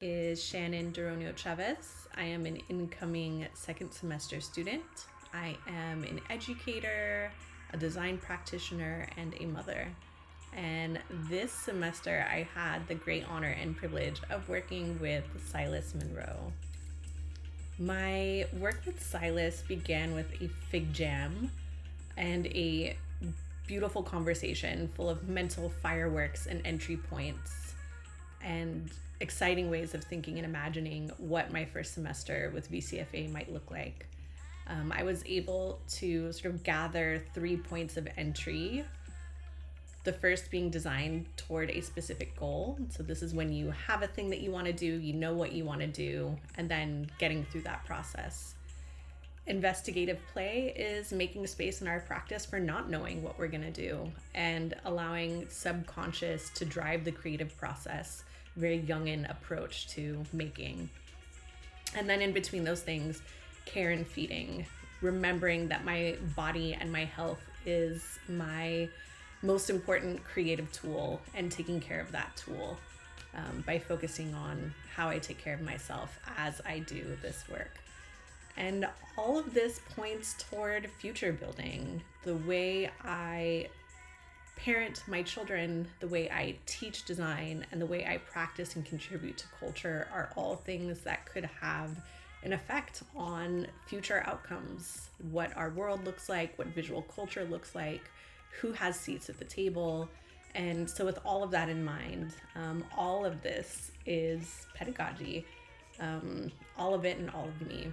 is ShannonDoronioChavezFauxKucha2. I am an incoming second semester student. I am an educator, a design practitioner, and a mother. And this semester I had the great honor and privilege of working with Silas Monroe. My work with Silas began with a fig jam and a beautiful conversation full of mental fireworks and entry points and exciting ways of thinking and imagining what my first semester with VCFA might look like. I was able to sort of gather 3 points of entry. The first being designed toward a specific goal. So this is when you have a thing that you want to do, you know what you want to do, and then getting through that process. Investigative play is making space in our practice for not knowing what we're going to do and allowing subconscious to drive the creative process. Very Jungian approach to making. And then in between those things, care and feeding, remembering that my body and my health is my most important creative tool and taking care of that tool by focusing on how I take care of myself as I do this work. And all of this points toward future building. The way I parent my children, the way I teach design, and the way I practice and contribute to culture are all things that could have an effect on future outcomes. What our world looks like, what visual culture looks like, who has seats at the table. And so with all of that in mind, all of this is pedagogy, all of it and all of me.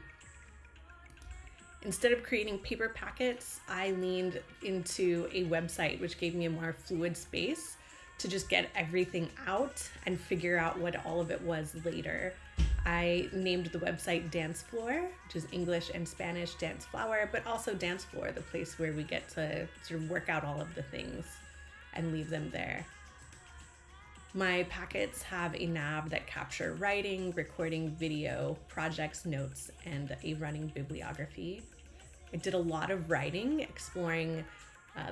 Instead of creating paper packets, I leaned into a website which gave me a more fluid space to just get everything out and figure out what all of it was later. I named the website Dance Floor, which is English and Spanish dance flower, but also Dance Floor, the place where we get to sort of work out all of the things and leave them there. My packets have a nav that capture writing, recording, video, projects, notes, and a running bibliography. I did a lot of writing, exploring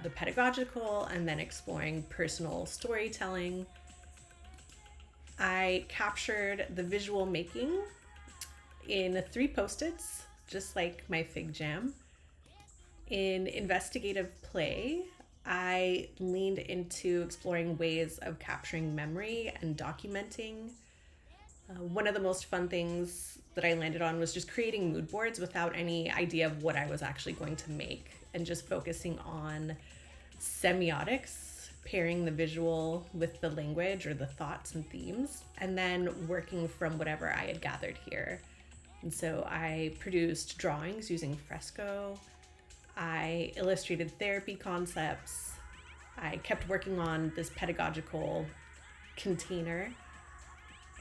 the pedagogical and then exploring personal storytelling. I captured the visual making in 3 Post-its, just like my fig jam. In investigative play, I leaned into exploring ways of capturing memory and documenting. One of the most fun things that I landed on was just creating mood boards without any idea of what I was actually going to make and just focusing on semiotics, pairing the visual with the language or the thoughts and themes, and then working from whatever I had gathered here. And so I produced drawings using fresco. I illustrated therapy concepts. I kept working on this pedagogical container.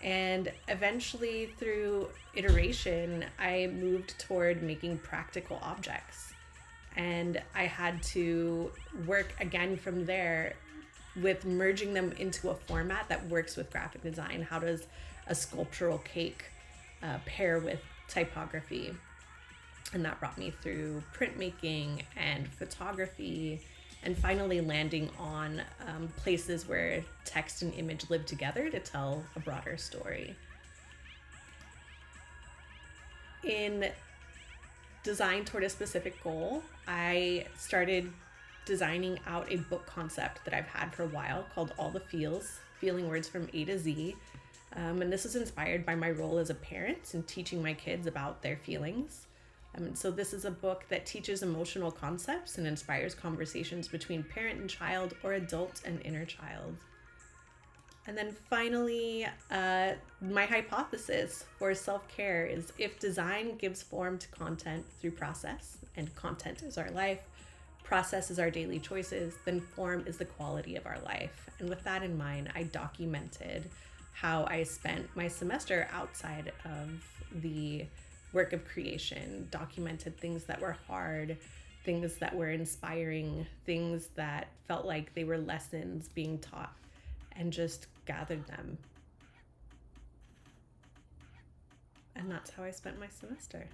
And eventually, through iteration, I moved toward making practical objects. And I had to work again from there with merging them into a format that works with graphic design. How does a sculptural cake pair with typography? And that brought me through printmaking and photography, and finally landing on places where text and image live together to tell a broader story. In design toward a specific goal, I started designing out a book concept that I've had for a while called All the Feels, Feeling Words from A to Z. And this is inspired by my role as a parent and teaching my kids about their feelings. So this is a book that teaches emotional concepts and inspires conversations between parent and child or adult and inner child. And then finally, my hypothesis for self-care is if design gives form to content through process, and content is our life, process is our daily choices, then form is the quality of our life. And with that in mind, I documented how I spent my semester outside of the work of creation, documented things that were hard, things that were inspiring, things that felt like they were lessons being taught, and just gathered them. And that's how I spent my semester.